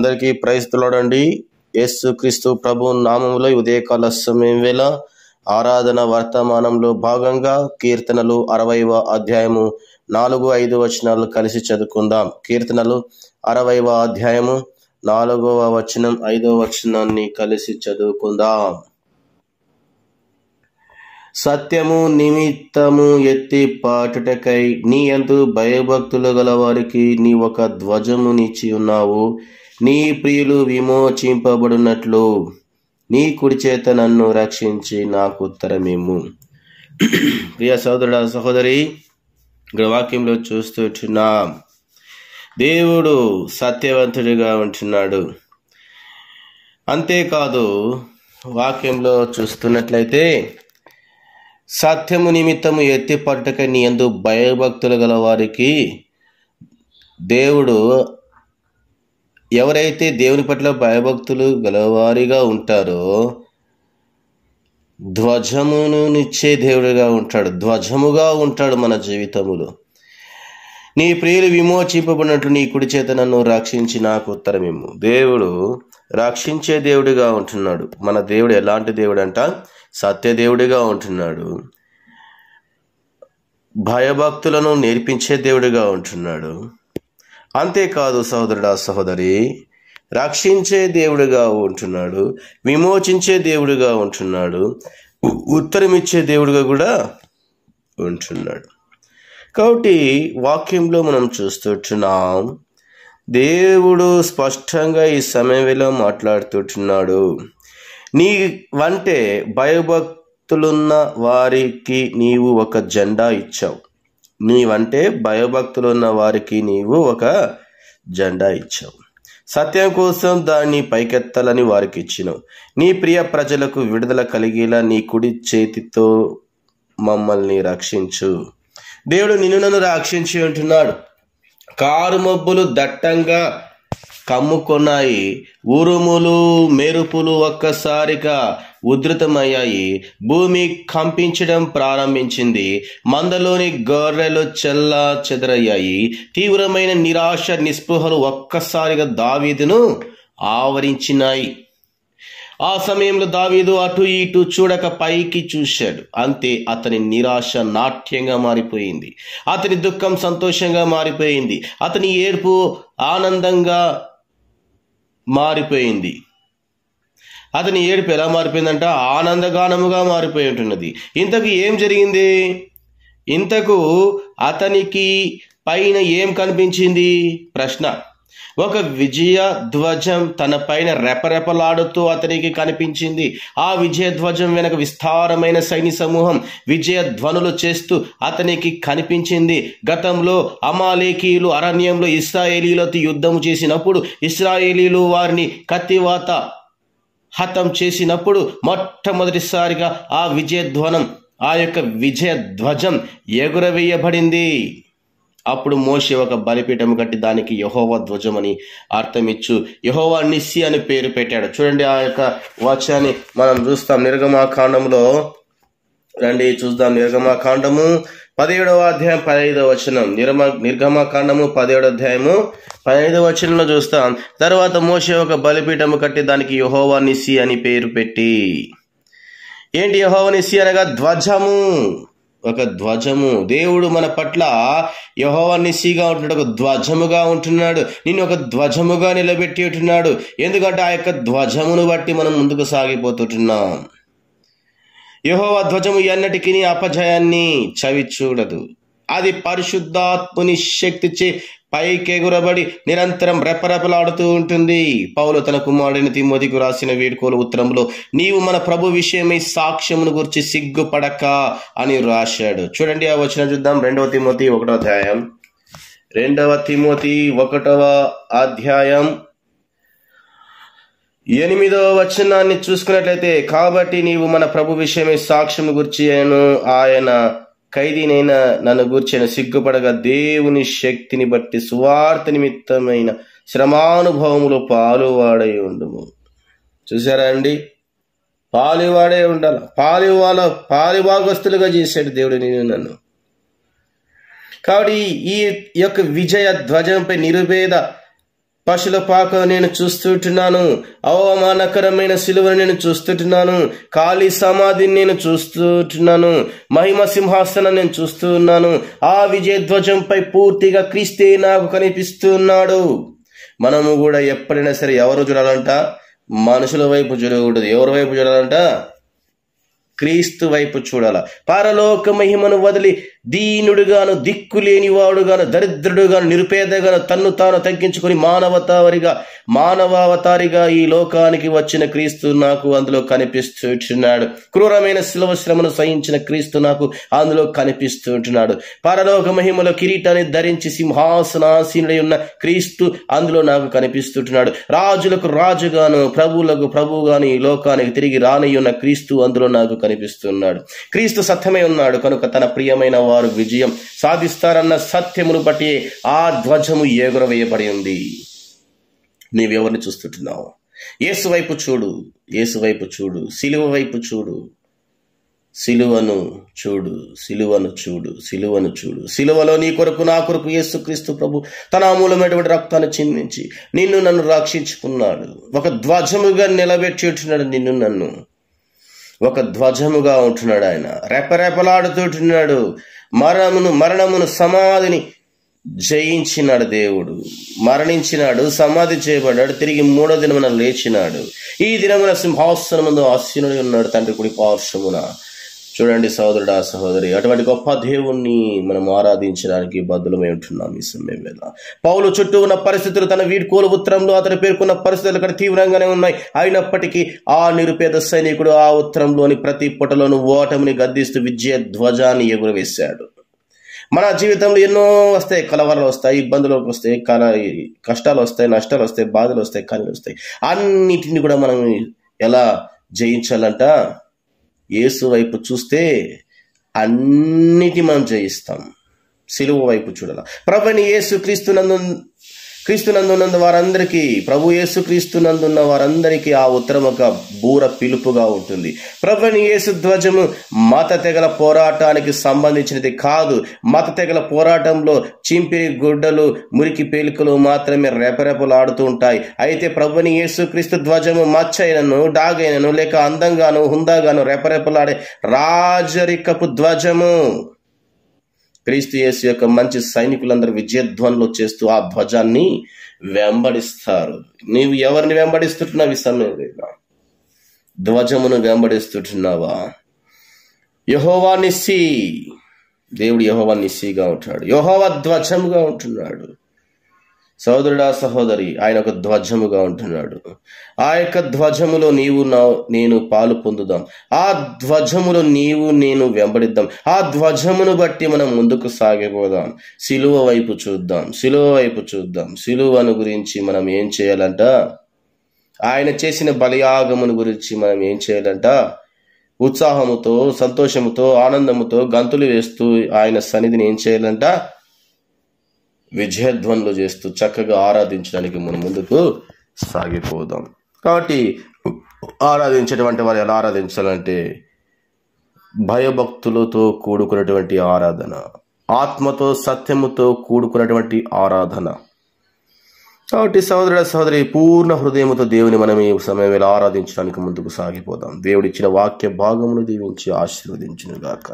అందరికీ ప్రైజ్ తోడండి. యేసు క్రీస్తు ప్రభు నామములో ఉదయకాల సమయం వేళ ఆరాధన వర్తమానంలో భాగంగా కీర్తనలు 60వ అధ్యాయము 4-5 వచనాలు కలిసి చదువుకుందాం. కీర్తనలు 60వ అధ్యాయము 4వ వచనం 5వ వచనాన్ని కలిసి చదువుకుందాం. సత్యము నిమిత్తము ఎత్తి పాటుటకై నీ యందు భయభక్తులు గల వారికి నీ ఒక ధ్వజమునిచ్చి ఉన్నావు. నీ ప్రియులు విమోచింపబడినట్లు నీ కుడి చేత నన్ను రక్షించి నాకు ఉత్తరమేము. ప్రియ సోదరుడ సహోదరి, ఇక్కడ వాక్యంలో చూస్తున్నా దేవుడు సత్యవంతుడిగా ఉంటున్నాడు. అంతేకాదు వాక్యంలో చూస్తున్నట్లయితే సత్యము నిమిత్తము ఎత్తి పట్టుకై నీ యందు భయభక్తులు గల వారికి దేవుడు, ఎవరైతే దేవుని పట్ల భయభక్తులు గలవారిగా ఉంటారో ధ్వజమునిచ్చే దేవుడిగా ఉంటాడు, ధ్వజముగా ఉంటాడు మన జీవితములో. నీ ప్రియులు విమోచింపబడినట్లు నీ కుడి చేత నన్ను రక్షించి నాకు ఉత్తరమేము. దేవుడు రక్షించే దేవుడిగా ఉంటున్నాడు. మన దేవుడు ఎలాంటి దేవుడు అంట? సత్యదేవుడిగా ఉంటున్నాడు. భయభక్తులను నేర్పించే దేవుడిగా ఉంటున్నాడు. అంతేకాదు సహోదరుడా సహోదరి, రక్షించే దేవుడిగా ఉంటున్నాడు, విమోచించే దేవుడిగా ఉంటున్నాడు, ఉత్తరమిచ్చే దేవుడిగా కూడా ఉంటున్నాడు. కాబట్టి వాక్యంలో మనం చూస్తుంటున్నాం, దేవుడు స్పష్టంగా ఈ సమయంలో మాట్లాడుతుంటున్నాడు. నీ వంటే భయభక్తులున్న వారికి నీవు ఒక జెండా ఇచ్చావు. నీవంటే భయభక్తులున్న వారికి నీవు ఒక జెండా ఇచ్చావు. సత్యం కోసం దాన్ని పైకెత్తాలని వారికి ఇచ్చినావు. నీ ప్రియ ప్రజలకు విడుదల కలిగేలా నీ కుడి చేతితో మమ్మల్ని రక్షించు. దేవుడు నిన్ను నన్ను రక్షించి ఉంటున్నాడు. కారు మబ్బులు దట్టంగా కమ్ముకొన్నాయి. ఉరుములు మెరుపులు ఒక్కసారిగా ఉధృతమయ్యాయి. భూమి కంపించడం ప్రారంభించింది. మందలోని గొర్రెలు చెల్లా చెదరయ్యాయి. తీవ్రమైన నిరాశ నిస్పృహలు ఒక్కసారిగా దావీదును ఆవరించినాయి. ఆ సమయంలో దావీదు అటు ఇటు చూడక పైకి చూశాడు. అంతే, అతని నిరాశ నాట్యంగా మారిపోయింది. అతని దుఃఖం సంతోషంగా మారిపోయింది. అతని ఏడుపు ఆనందంగా మారిపోయింది. అతని ఏడుపు ఎలా మారిపోయిందంట? ఆనందగానముగా మారిపోయి ఉంటున్నది. ఇంతకు ఏం జరిగింది? ఇంతకు అతనికి పైన ఏం కనిపించింది? ప్రశ్న. ఒక విజయ ధ్వజం తన పైన రెపరెపలాడుతూ అతనికి కనిపించింది. ఆ విజయ ధ్వజం వెనక విస్తారమైన సైనిక సమూహం విజయ ధ్వనులు చేస్తూ అతనికి కనిపించింది. గతంలో అమాలేకీయులు అరణ్యంలో ఇశ్రాయేలీలతో యుద్ధం చేసినప్పుడు ఇశ్రాయేలీలు వారిని కత్తివాత హతం చేసినప్పుడు మొట్టమొదటిసారిగా ఆ విజయధ్వనం, ఆ యొక్క విజయ ధ్వజం ఎగురవేయబడింది. అప్పుడు మోషే ఒక బలిపీఠం కట్టి దానికి యెహోవా ధ్వజం అని అర్థమిచ్చు యెహోవా నిస్సి అని పేరు పెట్టాడు. చూడండి, ఆ యొక్క వాక్యాన్ని మనం చూస్తాం నిర్గమాకాండంలో. రండి చూద్దాం. నిర్గమాకాండము 17వ అధ్యాయం 15వ వచనం. నిర్గమాకాండము 17వ అధ్యాయము 15వ వచనంలో చూస్తాం. తర్వాత మోషే ఒక బలిపీఠము కట్టి దానికి యెహోవా నిస్సి అని పేరు పెట్టి. ఏంటి యెహోవా నిస్సి అనగా? ధ్వజము, ఒక ధ్వజము. దేవుడు మన పట్ల యెహోవా నిస్సిగా ఉంటున్నాడు, ఒక ధ్వజముగా ఉంటున్నాడు. నిన్ను ఒక ధ్వజముగా నిలబెట్టి ఉంటున్నాడు. ఎందుకంటే ఆ యొక్క ధ్వజమును బట్టి మనం ముందుకు సాగిపోతుంటున్నాం. యెహోవా ధ్వజము ఎన్నటికీ అపజయాన్ని చవి చూడదు. అది పరిశుద్ధాత్ముని శక్తిచే పైకెగురబడి నిరంతరం రెపరెపలాడుతూ ఉంటుంది. పౌలు తన కుమారుడైన తిమోతికి రాసిన వేడుకోలు ఉత్తరంలో నీవు మన ప్రభు విషయమై సాక్ష్యమును గురించి సిగ్గుపడక అని రాశాడు. చూడండి, ఆ వచనం చూద్దాం. 2వ తిమోతి 1వ అధ్యాయం. 2వ తిమోతి 1వ అధ్యాయం 8వ వచనాన్ని చూసుకున్నట్లయితే, కాబట్టి నీవు మన ప్రభు విషయమై సాక్ష్యము గురించి ఆయన ఖైదీనైన నన్ను గూర్చిన సిగ్గుపడగా దేవుని శక్తిని బట్టి సువార్త నిమిత్తమైన శ్రమానుభవములో పాలువాడై ఉండుము. చూసారా అండి? పాలువాడే ఉండాలి. పాలుభాగస్తులుగా చేశాడు దేవుడు నేను నన్ను. కాబట్టి ఈ యొక్క విజయ ధ్వజంపై నిరుపేద పశుల పాకను నేను చూస్తుంటున్నాను, అవమానకరమైన సిలువను నేను చూస్తుంటున్నాను, ఖాళీ సమాధిని నేను చూస్తుంటున్నాను, మహిమ సింహాసనం నేను చూస్తూ ఉన్నాను. ఆ విజయ ధ్వజంపై పూర్తిగా క్రీస్తే నాకు కనిపిస్తున్నాడు. మనము కూడా ఎప్పుడైనా సరే ఎవరు చూడాలంట? మనుషుల వైపు చూడకూడదు. ఎవరి వైపు చూడాలంట? క్రీస్తు వైపు చూడాల. పరలోక మహిమను వదిలి దీనుడుగాను, దిక్కులేనివాడుగాను, దరిద్రుడుగాను, నిరుపేదగాను తన్ను తాను తగ్గించుకుని మానవావతారిగా ఈ లోకానికి వచ్చిన క్రీస్తు నాకు అందులో కనిపిస్తుంటున్నాడు. క్రూరమైన శిలువ శ్రమను సహించిన క్రీస్తు నాకు అందులో కనిపిస్తుంటున్నాడు. పరలోక మహిమలో కిరీటాన్ని ధరించి సింహాసనాసీనుడై ఉన్న క్రీస్తు అందులో నాకు కనిపిస్తుంటున్నాడు. రాజులకు రాజుగాను, ప్రభువులకు ప్రభువుగాను ఈ లోకానికి తిరిగి రానయ్యున్న క్రీస్తు అందులో నాకు కనిపిస్తున్నాడు. క్రీస్తు సత్యమై ఉన్నాడు కనుక తన ప్రియమైన వారు విజయం సాధిస్తారన్న సత్యమును బట్టి ఆ ధ్వజము ఎగురవేయబడి ఉంది. నీవెవరిని చూస్తుంటున్నావు? యేసు వైపు చూడు, యేసు వైపు చూడు, సిలువ వైపు చూడు, సిలువను చూడు, సిలువను చూడు, సిలువను చూడు. సిలువలో నీ కొరకు నా కొరకు యేసుక్రీస్తు ప్రభు తన అమూలమైనటువంటి రక్తాన్ని చిందించి నిన్ను నన్ను రక్షించుకున్నాడు. ఒక ధ్వజముగా నిలబెట్టుచున్నాడు. నిన్ను నన్ను ఒక ధ్వజముగా ఉంటున్నాడు. ఆయన రెపరెపలాడుతుంటున్నాడు. మరణమును సమాధిని జయించినాడు. దేవుడు మరణించినాడు, సమాధి చేయబడ్డాడు, తిరిగి 3వ దినమున లేచినాడు. ఈ దినమున సింహాసనముందు ఆసీనుడై ఉన్నాడు తండ్రి కుడి పార్శ్వమున. చూడండి సహోదరుడా, సహోదరి, అటువంటి గొప్ప దేవుణ్ణి మనం ఆరాధించడానికి బద్దులమై ఉంటున్నాం ఈ సమయం వేళ. పౌలు చుట్టూ ఉన్న పరిస్థితులు తన వీడ్కోలు ఉత్తరంలో అతను పేర్కొన్న పరిస్థితులు అక్కడ తీవ్రంగానే ఉన్నాయి. అయినప్పటికీ ఆ నిరుపేద సైనికుడు ఆ ఉత్తరంలోని ప్రతి పుటలోను ఓటమిని గద్దిస్తూ విజయ ధ్వజాన్ని ఎగురవేశాడు. మన జీవితంలో ఎన్నో వస్తాయి, కలవరాలు వస్తాయి, ఇబ్బందులు వస్తాయి, కష్టాలు వస్తాయి, నష్టాలు వస్తాయి, బాధలు వస్తాయి, కన్నీళ్ళు వస్తాయి. అన్నిటిని కూడా మనం ఎలా జయించాలంట? యేసు వైపు చూస్తే అన్నిటి మనం జయిస్తాం. సిలువ వైపు చూడాల. ప్రభుని యేసు క్రీస్తునందున్న వారందరికీ, ప్రభు యేసు క్రీస్తునందున్న వారందరికీ ఆ ఉత్తరం ఒక బూర పిలుపుగా ఉంటుంది. ప్రభుని యేసు ధ్వజము మత తెగల పోరాటానికి సంబంధించినది కాదు. మత తెగల పోరాటంలో చింపిరి గుడ్డలు, మురికి పేలికలు మాత్రమే రెపరెపలాడుతూ ఉంటాయి. అయితే ప్రభుని యేసు క్రీస్తు ధ్వజము మచ్చైనను, డాగైనను, లేక అందంగాను, హుందాగాను రెపరెపలాడే రాజరికపు ధ్వజము. క్రీస్తు యేసు యొక్క మంచి సైనికులందరూ విజయధ్వనులు చేస్తూ ఆ ధ్వజాన్ని వెంబడిస్తారు. నీవు ఎవరిని వెంబడిస్తుంటున్నావు ఈ సమయంలో? ధ్వజమును వెంబడిస్తుంటున్నావా? యెహోవా నిస్సీ, దేవుడు యెహోవా నిస్సీగా ఉంటాడు, యెహోవా ధ్వజముగా ఉంటున్నాడు. సహోదరుడా, సహోదరి, ఆయన ఒక ధ్వజముగా ఉంటున్నాడు. ఆ యొక్క ధ్వజములో నేను పాలు పొందుదాం. ఆ ధ్వజములో నేను వెంబడిద్దాం. ఆ ధ్వజమును బట్టి మనం ముందుకు సాగిపోదాం. సిలువ వైపు చూద్దాం, సిలువ వైపు చూద్దాం. సిలువను గురించి మనం ఏం చేయాలంట? ఆయన చేసిన బలియాగమును గురించి మనం ఏం చేయాలంట? ఉత్సాహముతో, సంతోషముతో, ఆనందముతో గంతులు వేస్తూ ఆయన సన్నిధిని ఏం చేయాలంట? విజయధ్వనులు చేస్తూ చక్కగా ఆరాధించడానికి మనం ముందుకు సాగిపోదాం. కాబట్టి ఆరాధించేటువంటి వారు ఎలా ఆరాధించాలంటే భయభక్తులతో కూడుకున్నటువంటి ఆరాధన, ఆత్మతో సత్యముతో కూడుకున్నటువంటి ఆరాధన. కాబట్టి సహోదరుడ, సహోదరి, పూర్ణ హృదయముతో దేవుని మనం ఈ సమయం వేళ ఆరాధించడానికి ముందుకు సాగిపోదాం. దేవుడిచ్చిన వాక్య భాగమును దీవించి ఆశీర్వదించును గాక.